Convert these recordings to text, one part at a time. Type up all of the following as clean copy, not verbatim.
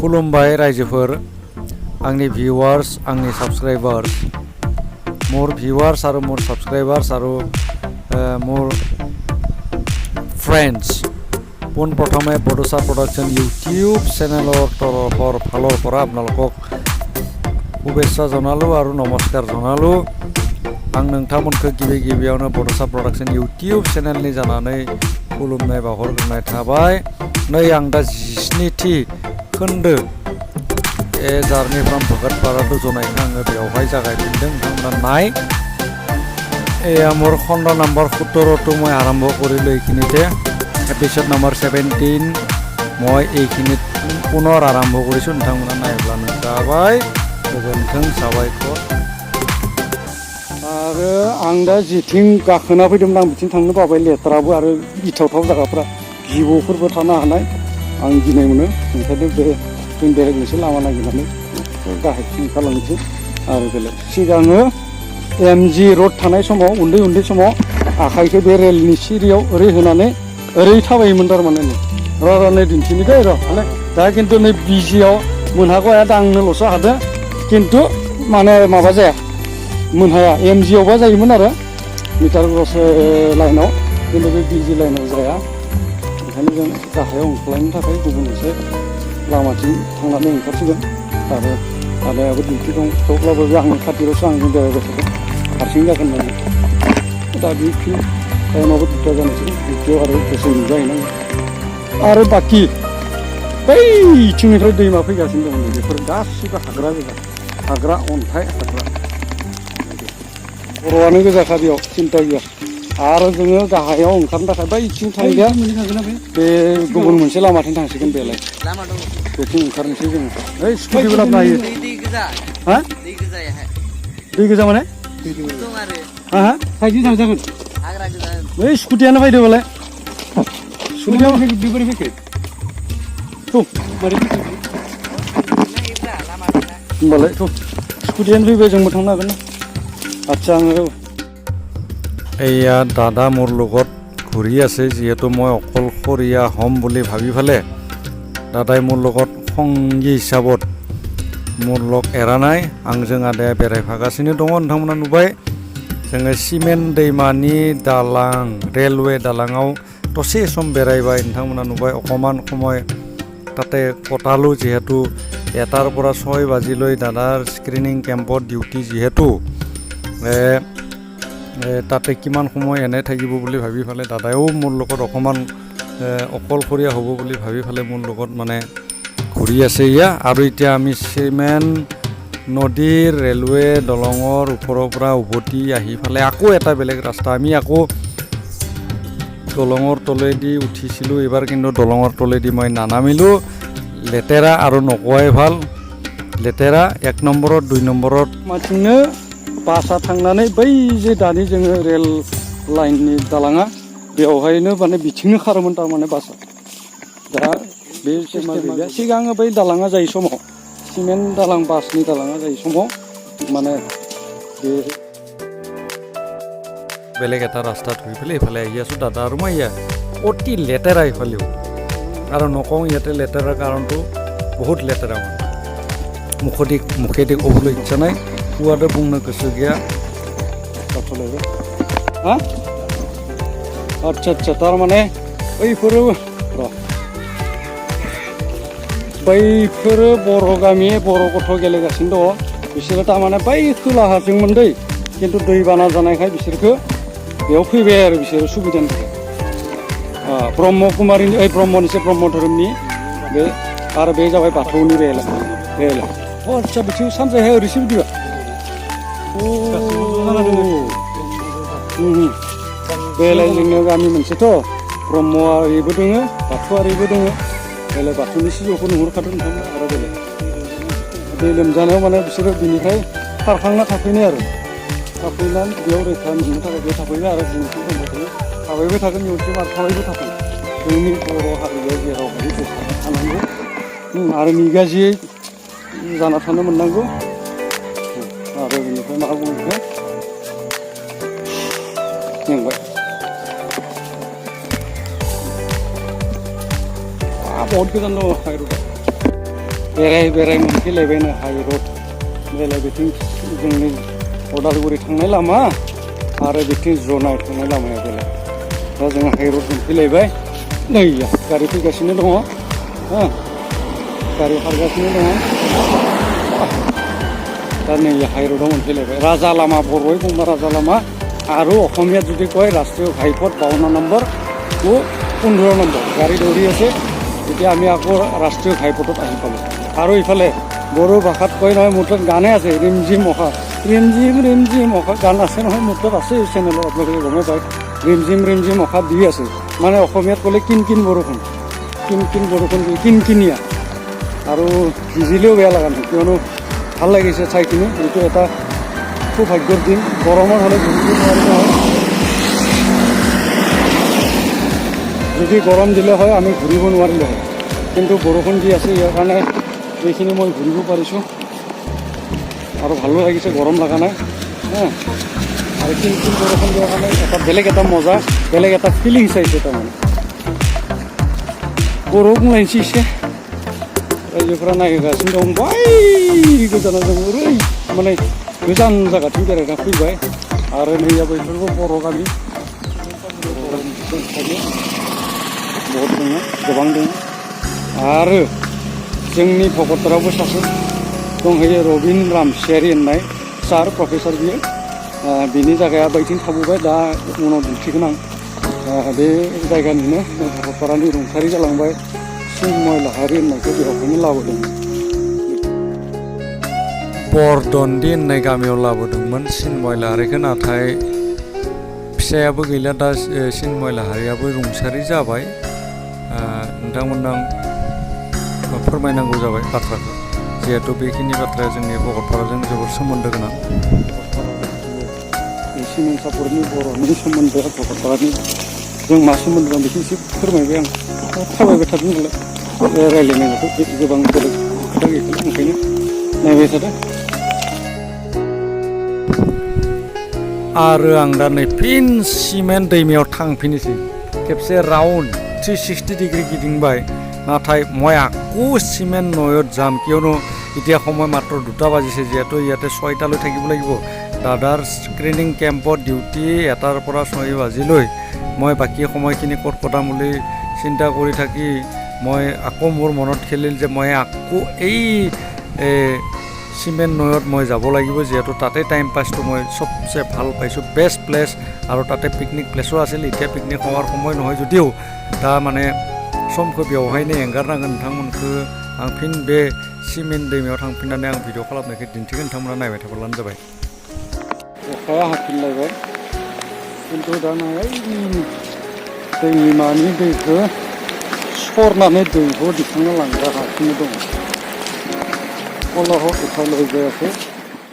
खुलुमबाय रायजोफोर आंनि भिउवार्स आंनि साबस्क्राइबार्स मोर भिउवार्स आरो मोर साबस्क्राइबार्स आरो मोर फ्रेंड्स পোন প্ৰথমে বডোসা প্ৰডাকশ্যন ইউটিউব চেনেলৰ তৰফৰ ফালৰ পৰা আপোনালোকক শুভেচ্ছা জনালোঁ আৰু নমস্কাৰ জনালোঁ आं नोंथांमोनखौ गिबियावनो बड'सा प्रडाक्शन इउटिउब चेनेलनि जानानै खुलुमनाय बावहरग्रोनाय थाबाय नै आं दा 17थि खोन्दो जार्नि फ्रम भगत पारादो जनायखौ आङो बेवहाय जागायफिनदों नोंथांमोना नाय মোৰ খণ্ড নম্বৰ 17টো মই আৰম্ভ কৰিলোঁ এইখিনিতে এপিছড নম্বৰ 17 মই এইখিনিত পুনৰ আৰম্ভ কৰিছোঁ नोंथांमोना नायब्लानो जाबाय गोजोन्थों साबायखर आरो आं दा जिथिं गाखोना फैदोंमोन आं बिथिं थांनो बाबाय लेथ्राबो आरो गिथावथाव जायगाफ्रा जिबौफोरबो थानो हानाय आं गिनाय मोनो ओंखायनो बे जों बेलेग मोनसे लामा नागिरनानै गाहायथिं ओंखारलांनोसै आरो बेलेग सिगाङो एमजि रड थानाय समाव उन्दै समाव आखाइखौ बे रेलनि सिरियाव ओरै होनानै ओरै थाबायोमोन थारमाने नै दिन्थिनि दै माने दा खिन्थु नै बिजियाव मोनहागौ दा आंनोल'सो हादों खिन्थु माने माबा जाया मोनहाया एमजिआवबा जायोमोन आरो मिटार क्रस लाइनाव खिन्थु बे बिजि लाइनाव जाया ओंखायनो जों गाहायाव ओंखारलांनो थाखाय गुबुन मोनसे लामाथिं थांनानै ओंखारसिगोन आरो आदायाबो डिउटि दं थेवब्लाबो बे आंनि खाथियावसो आं बेरायबाय थागोन हारसिं जागोन होननानै दा डिउटि टाइमाबो 2टा जानोसै डिउटियाव आरो दसे नुजाहैनांगौ आरो बाखि बैथिंनिफ्राय दैमा फैगासिनो दं बेफोर गासिबो हाग्रा गोजा हाग्रा अन्थाइ हाग्रा बर'आनो गोजाखा बेयाव सिन्था गैया आरो जोङो गाहायाव ओंखारनो थाखाय बैथिं थांगोन बे गुबुन मोनसे लामाथिं थांसिगोन बेलाय बेथिं ओंखारनोसै जोङो ओइ स्कुटिबो लाबोनो हायो हा दै गोजा माने हा साइडजों थांजागोन बै स्कुटियानो फैदो बालाय स्कुटियाव बोरै फैखो होमबालाय स्कुटियानो फैबाय जोंबो थांनो हागोन ना আচ্ছা এয়া দাদা মোৰ লগত ঘূৰি আছে যিহেতু মই অকলশৰীয়া হ'ম বুলি ভাবি ফেলে দাদাই মোৰ লগত সংগী হিচাপত মোৰ লগ এৰা নাই आंजों आदाया बेरायफागासिनो दङ नोंथांमोना नुबाय जोङो सिमेन दैमानि दालां रेलवे दालाङाव दसे सम बेरायबाय नोंथांमोना नुबाय অকমান সময় তাতে কটালো যিহেতু 1টাৰ পৰা 6 বাজিলৈ দাদাৰ স্ক্ৰিনিং কেম্পত ডিউটি যিহেতু তাতে কিমান সময় এনে থাকিব বুলি ভাবি ফেলে দাদাও মোৰ লগত অকমান অকলশৰীয়া হ'ব বুলি ভাবি ফেলে মোৰ লগত মানে ঘূৰি আছে ইয়া আৰু এতিয়া আমি সিমেন নদীৰ ৰেলৱে দলঙৰ ওপৰৰ পৰা উভতি আহি ফেলে আকৌ এটা বেলেগ ৰাস্তা আমি আকৌ দলঙৰ তলেদি উঠিছিলোঁ এবাৰ কিন্তু দলঙৰ তলেদি মই নানামিলোঁ লেতেৰা আৰু নকোৱাই ভাল লেতেৰা 1 নম্বৰত 2 নম্বৰত माथिंनो बासा थांनानै बै जे दानि जोङो रेल लाइननि दालाङा बेवहायनो माने बिथिंनो खारोमोन थारमाने बासा दा बे सिस्टेमा गैया सिगाङो बै दालाङा जायै समाव सिमेन्ट दालां बासनि दालाङा जायै समाव माने बे বেলেগ এটা ৰাস্তা ধৰি পেলাই এইফালে আহি আছোঁ দাদা আৰু মই ইয়া অতি লেতেৰা এইফালেও আৰু নকওঁ ইয়াতে লেতেৰাৰ কাৰণটো বহুত লেতেৰা মানে মুখেদি ক'বলৈ ইচ্ছা নাই कुआदा बुंनो गोसो गैया हा अच्छा थारमाने बैफोरो बर' गामि बर' गथ' गेलेगासिनो दङ बिसोरो थारमाने बै खोलाहाजोंमोन दै खिन्थु दैबाना जानायखाय बिसोरखौ बेयाव फैबाय आरो बिसोरो सुबिदानि थाखाय ब्रह्म कुमारिनि ब्रह्मनिसे ब्रह्म धोरोमनि बे आरो बे जाबाय बाथौनि बेला आच्छा बिथिं सानजाहा ओरैसो बिदिबा बेलाय जोंनियाव गामि मोनसेथ' ब्रह्मआरिबो दोङो बाथौआरिबो दोङो बेलाय बाथौनि सिजौखौ नुहुरखादों नोंथांमोना आरो बेलाय दै लोमजानायाव माने बिसोरो बिनिफ्राय खारखांना थाफैनाय आरो थाफैनानै बेयाव रैखा मोननो थाखाय बेयाव थाफैबाय आरो जोंनिखौ थाबायबाय थागोन इयुनसिम आरो थाबायबाय थागोन जोंनि बर' हारियाव जेरावहाय थानांगौ आरो निगाजियै जाना थानो मोननांगौ आरो बेनिफ्राय मा बुङो मेंबाय बहुत गोजान दङ हाइरडा बेराय मोनफैलायबायनो हाइरड बेलाय बिथिं जोंनि उदालगुरि थांनाय लामा आरो बिथिं जनाय थांनाय लामाया बेलाय दा जों हाइरड मोनफैलायबाय नै गारि फैगासिनो दङ गारि खारगासिनो दङ दा नै हाइरडआव मोनफैलायबाय राजा लामा बर'यै बुंबा राजा लामा আৰু অসমীয়াত যদি কয় ৰাষ্ট্ৰীয় ঘাইপথ 52 নম্বৰ ও 15 নম্বৰ গাড়ী দৌৰি আছে এতিয়া আমি আকৌ ৰাষ্ট্ৰীয় ঘাইপথত আহি পালোঁ আৰু ইফালে বড়ো ভাষাত কয় নহয় মোৰ তাত গানে আছে ৰিমঝিম অখা ৰিমঝিম অখা গান আছে নহয় মোৰ তাত আছে চেনেলত আপোনালোকে গমেই পায় ৰিমঝিম অখা দি আছে মানে অসমীয়াত ক'লে কিন বৰষুণ কিনকিনীয়া আৰু ভিজিলেও বেয়া লগা নাই কিয়নো ভাল লাগিছে চাইকিনি এইটো এটা সৌভাগ্যৰ দিন গৰমৰ হ'লে ঘূৰিব নোৱাৰিলে হয় যদি গৰম দিলে হয় আমি ঘূৰিব নোৱাৰিলে হয় কিন্তু বৰষুণ দি আছে ইয়াৰ কাৰণে এইখিনি মই ঘূৰিব পাৰিছোঁ আৰু ভালো লাগিছে গৰম লগা নাই আৰু কিন বৰষুণ দিয়াৰ কাৰণে এটা বেলেগ এটা মজা বেলেগ এটা ফিলিংছ আহিছে তাৰমানে बर'आव बुंलायनोसै एसे रायजोफोरा नायगासिनो दं बै गोजानाव जों ओरै माने गोजान जायगाथिं बेरायना फैबाय आरो नैया बैफोरबो बर' गामि बहुत दङ गोबां दङ आरो जोंनि भकतपारायावबो सासे दंहैयो रबिन रामसियारि होननाय सार प्रफेसर बियो बिनि जायगाया बैथिं थाबोबाय दा उनाव दिन्थिगोन आं बे जायगानिनो भकतपारानि रुंसारि जालांबाय सिन्मय लाहारि होननायखौ बेवहायनो लाबोदों बरदन्दि होननाय गामियाव लाबोदोंमोन सिन्मय लाहारिखौ नाथाय फिसायाबो गैला दा सिन्मय लाहारियाबो रुंसारि जाबाय नोंथांमोननो आं फोरमायनांगौ जाबाय बाथ्राखौ जिहेतु बेखिनि बाथ्राया जोंनि भकतपाराजों जोबोद सोमोन्दो गोनां सिमेन सापरनि बर'नि सोमोन्दोआ भकतपारानि जों मा सोमोन्दो दं बेखौ एसे फोरमायबाय आं थाबायबाय थादों नालाय रायज्लायनांगौथ' गोबां बेलेग खोथा गैखाला ओंखायनो नायबाय थादों आरो आं दा नै फिन सिमेन दैमायाव थांफिनोसै खेबसे राउन्ड 360 ডিগ্ৰী गिदिंबाय नाथाय মই আকৌ সিমেন নৈত যাম কিয়নো এতিয়া সময় মাত্ৰ 2টা বাজিছে যিহেতু ইয়াতে 6টালৈ থাকিব লাগিব দাদাৰ স্ক্ৰিনিং কেম্পত ডিউটি 1টাৰ পৰা 6 বাজিলৈ মই বাকী সময়খিনি ক'ত কটাম বুলি চিন্তা কৰি থাকি মই আকৌ মোৰ মনত খেলিল যে মই আকৌ এই সিমেন নৈত মই যাব লাগিব যিহেতু তাতে টাইম পাছটো মই সবচে ভাল পাইছোঁ বেষ্ট প্লেচ আৰু তাতে পিকনিক প্লেচো আছিল এতিয়া পিকনিক হোৱাৰ সময় নহয় যদিও दा माने समखौ बेवहायनो एंगारनांगोन नोंथांमोनखौ आं फिन बे सिमेन दैमायाव थांफिननानै आं भिडिअ खालामनायखौ दिन्थिगोन नोंथांमोना नायबाय थाब्लानो जाबाय अखाया हाफिनलायबाय खिन्थु दा नाय दैमानि दैखौ सरनानै दैखौ दिखांना लांगासिनो दङ कलह उठायलाय जायाखै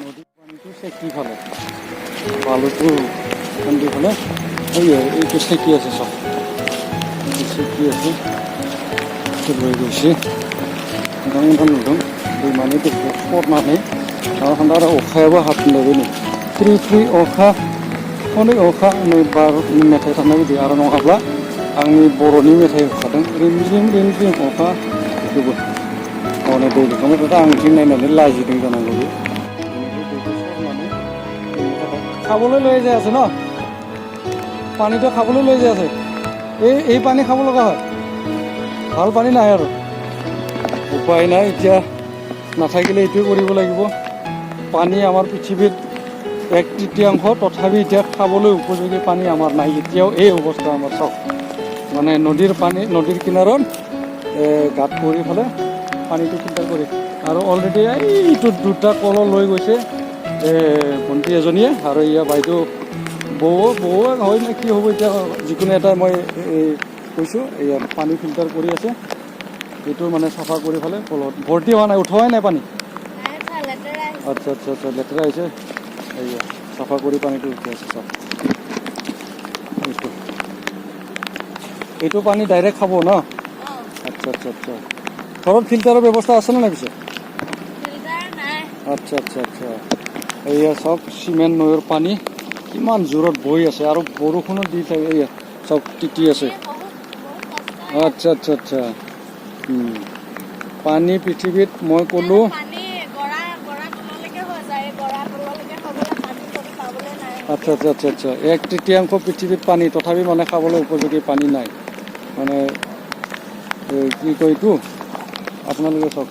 नदी पानिखौ सेखि फाले बालुखौ उन्दैखौनो होयो এইটো सेखि আছে सब सेखि আছে सोरबाय गयसे नोंथांमोनहा नुदों दैमानि दैखौ सरनानै आरो अखायाबो हाफिनलायबाय नै फ्रि फ्रि अखा हनै अखा नै बार मेथाइ थानाय बायदि आरो नङाब्ला आंनि बर'नि मेथाइ होखादों रिमझिम अखा बेखौबो हनै दै दिखांबाय थादों आं थिं नायनानै लाजिदों जानांगौ बे दैखौ सरनानै খাবলৈ লৈ যাই আছে ন পানীটো খাবলৈ লৈ যাই আছে এই পানী খাব লগা হয় ভাল পানী নাই আৰু উপায় নাই এতিয়া নাথাকিলে এইটোৱে কৰিব লাগিব পানী আমাৰ পৃথিৱীত 1/3 তথাপি এতিয়া খাবলৈ উপযোগী পানী আমাৰ নাই এতিয়াও এই অৱস্থা আমাৰ চাওক মানে নদীৰ পানী নদীৰ কিনাৰত গাঁত কৰি ফেলে পানীটো ফিল্টাৰ কৰি আৰু অলৰেডি এইটো 2টা কল লৈ গৈছে ভণ্টি এজনীয়ে আৰু ইয়া বাইদেউ বৌ হয় নে কি হ'ব এতিয়া যিকোনো এটা মই কৈছোঁ এয়া পানী ফিল্টাৰ কৰি আছে এইটো মানে চাফা কৰি ফেলে কলত ভৰ্তি হোৱা নাই উঠোৱাই নাই পানী আচ্ছা আচ্ছা আচ্ছা লেতেৰা আহিছে এয়া চাফা কৰি পানীটো উঠি আছে চাওক এইটো পানী ডাইৰেক্ট খাব ন আচ্ছা আচ্ছা আচ্ছা ঘৰত ফিল্টাৰৰ ব্যৱস্থা আছে নে নাই পিছে আচ্ছা আচ্ছা আচ্ছা এয়া চাওক সিমেন নৈৰ পানী কিমান জোৰত বৈ আছে আৰু বৰষুণো দি থাকে এয়া চাওক তিতি আছে আচ্ছা আচ্ছা আচ্ছা পানী পৃথিৱীত মই ক'লোঁ আচ্ছা আচ্ছা আচ্ছা আচ্ছা 1/3 পৃথিৱীত পানী তথাপি মানে খাবলৈ উপযোগী পানী নাই মানে কি কয় এইটো আপোনালোকে চাওক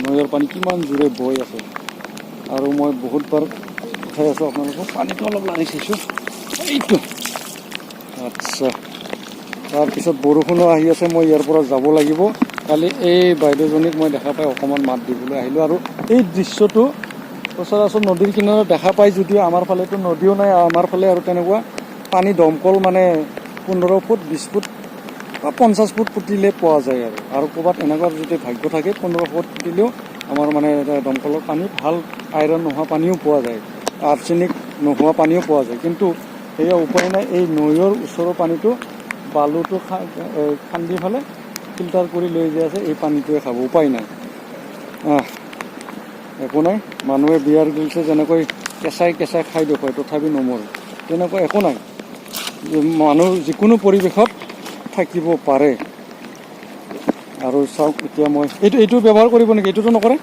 নৈৰ পানী কিমান জোৰে বৈ আছে আৰু মই বহুতবাৰ উঠাই আছোঁ আপোনালোকক পানীটো অলপ লাৰি চাইছোঁ এইটো আচ্ছা তাৰপিছত বৰষুণো আহি আছে মই ইয়াৰ পৰা যাব লাগিব কালি এই বাইদেউজনীক মই দেখা পাই অকণমান মাত দিবলৈ আহিলোঁ আৰু এই দৃশ্যটো সচৰাচৰ নদীৰ কিনাৰত দেখা পাই যদিও আমাৰ ফালেতো নদীও নাই আমাৰ ফালে আৰু তেনেকুৱা পানী দমকল মানে 15 ফুট 20 ফুট বা 50 ফুট পুতিলে পোৱা যায় আৰু ক'ৰবাত এনেকুৱা যদি ভাগ্য থাকে 15 ফুট পুতিলেও আমাৰ মানে দমকলৰ পানী ভাল আইৰণ নোহোৱা পানীও পোৱা যায় আৰ্ছেনিক নোহোৱা পানীও পোৱা যায় কিন্তু সেয়া উপায় নাই এই নৈৰ ওচৰৰ পানীটো বালুটো খান্দি ফালে ফিল্টাৰ কৰি লৈ যায় আছে এই পানীটোৱে খাব উপায় নাই একো নাই মানুহে বিয়াৰ গিলছে যেনেকৈ কেঁচাই কেঁচাই খাই দেখুৱায় তথাপি নমৰে তেনেকুৱা একো নাই মানুহ যিকোনো পৰিৱেশত থাকিব পাৰে আৰু চাওক এতিয়া মই এইটো ব্যৱহাৰ কৰিব নেকি এইটোতো নকৰে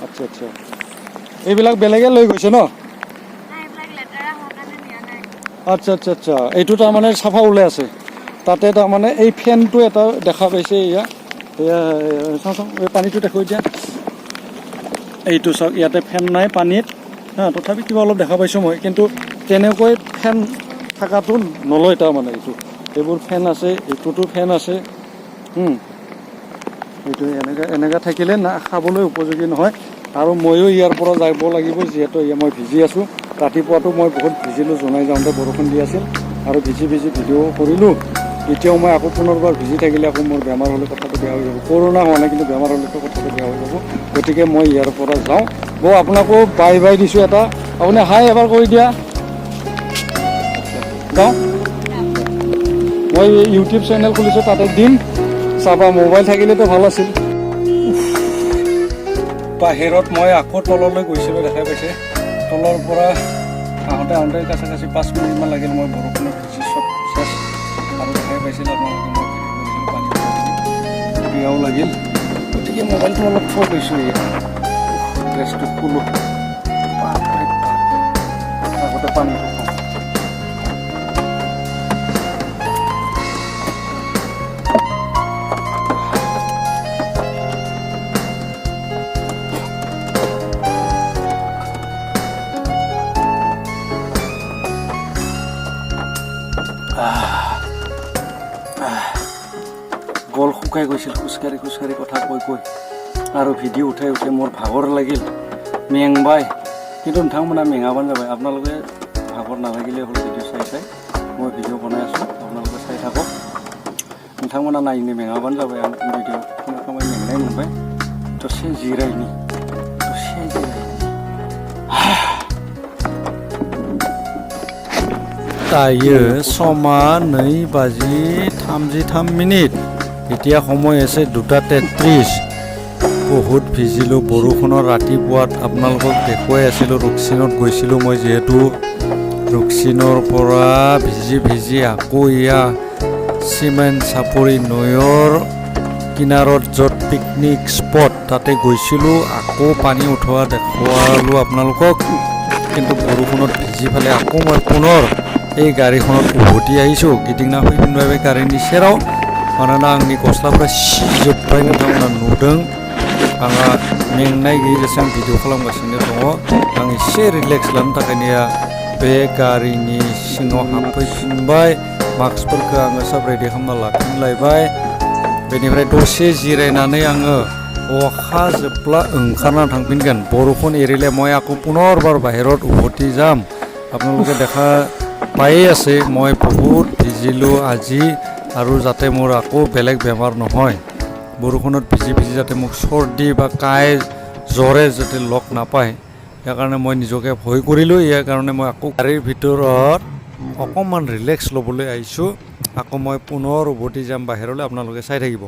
আচ্ছা আচ্ছা এইবিলাক বেলেগে লৈ গৈছে ন আচ্ছা আচ্ছা আচ্ছা এইটো তাৰমানে চাফা ওলাই আছে তাতে তাৰমানে এই ফেনটো এটা দেখা পাইছে এয়া চাওঁ এই পানীটো দেখুৱাই দিয়া এইটো চাওক ইয়াতে ফেন নাই পানীত তথাপি কিবা অলপ দেখা পাইছোঁ মই কিন্তু তেনেকৈ ফেন থকাটো নলয় তাৰমানে এইবোৰ ফেন আছে এইটোতো ফেন আছে এইটো এনেকৈ থাকিলে না খাবলৈ উপযোগী নহয় আৰু ময়ো ইয়াৰ পৰা যাব লাগিব যিহেতু মই ভিজি আছোঁ ৰাতিপুৱাটো মই বহুত ভিজিলোঁ জনাই যাওঁতে বৰষুণ দি আছিল আৰু ভিজি ভিডিঅ' কৰিলোঁ এতিয়াও মই আকৌ পুনৰবাৰ ভিজি থাকিলে আকৌ মোৰ বেমাৰ হ'লে কথাটো বেয়া হৈ যাব কৰোণা হোৱা নাই কিন্তু বেমাৰ হ'লেতো কথাটো বেয়া হৈ যাব গতিকে মই ইয়াৰ পৰা যাওঁ আপোনাকো বাই দিছোঁ এটা আপুনি হাই এবাৰ কৰি দিয়া যাওঁ মই ইউটিউব চেনেল খুলিছোঁ তাতে দিম চাবা মোবাইল থাকিলেতো ভাল আছিল বাহিৰত মই আকৌ তললৈ গৈছিলোঁ দেখাই পাইছে তলৰ পৰা আহোঁতে কাছাকাছি 5 মিনিটমান লাগিল মই বৰষুণত ভিজি চব চেছ আৰু দেখাই পাইছিল আপোনালোকে মই কৰিছিলোঁ পানী বেয়াও লাগিল গতিকে মোবাইলটো অলপ থৈ গৈছোঁ ড্ৰেছটো খোলোঁ আগতে পানীটো গল শুকাই গৈছিল খোজকাঢ়ি কথা কৈ আৰু ভিডিঅ' উঠাই মোৰ ভাগৰ লাগিল মেংবাই কিন্তু নोंथांमोना মেঙাবান যাবাय আপোনালোকে ভাগৰ নালাগিলে হ'ল ভিডিঅ' চাই মই ভিডিঅ' বনাই আছোঁ আপোনালোকে চাই থাকক नोंथांमोना नायनो मेङाबानो जाबाय आं भिडिअ' खामानि मेंनाय मोनबाय दसे जिरायनि दायो समा 2:33 এতিয়া সময় আছে 2:33 বহুত ভিজিলোঁ বৰষুণৰ ৰাতিপুৱাত আপোনালোকক দেখুৱাই আছিলোঁ ৰুকচিনত গৈছিলোঁ মই যিহেতু ৰুকচিনৰ পৰা ভিজি আকৌ এয়া চিমেন চাপৰি নৈৰ কিনাৰত য'ত পিকনিক স্পট তাতে গৈছিলোঁ আকৌ পানী উঠোৱা দেখুৱালোঁ আপোনালোকক কিন্তু বৰষুণত ভিজি ফালে আকৌ মই পুনৰ এই गारिखौनो उभति आइसो गिदिंना फैफिनबाय गारिनि सेराव मानोना आंनि गस्लाफोरा सिजोब्बाय नोंथांमोना नुदों आंहा मेंनाय गैयैजों भिडिअ खालामगासिनो दङ आं एसे रिलेक्स लानो थाखायनो बे गारिनि सिङाव हाबफैफिनबाय मास्कफोरखौ आङो सब रेडि खालामना लाफिनलायबाय बेनिफ्राय दसे जिरायनानै आङो अखा जोबब्ला ओंखारना थांफिनगोन बरষুণ एरिले মই আকৌ पुनरबार बाहिৰত उभति যাম আপোনালোকে দেখা পাই আছে মই বহুত ভিজিলোঁ আজি আৰু যাতে মোৰ আকৌ বেলেগ বেমাৰ নহয় বৰষুণত ভিজি যাতে মোক চৰ্দি বা কাই জ্বৰে যাতে লগ নাপায় ইয়াৰ কাৰণে মই নিজকে ভয় কৰিলোঁ ইয়াৰ কাৰণে মই আকৌ গাড়ীৰ ভিতৰত অকণমান ৰিলেক্স ল'বলৈ আহিছোঁ আকৌ মই পুনৰ উভতি যাম বাহিৰলৈ আপোনালোকে চাই থাকিব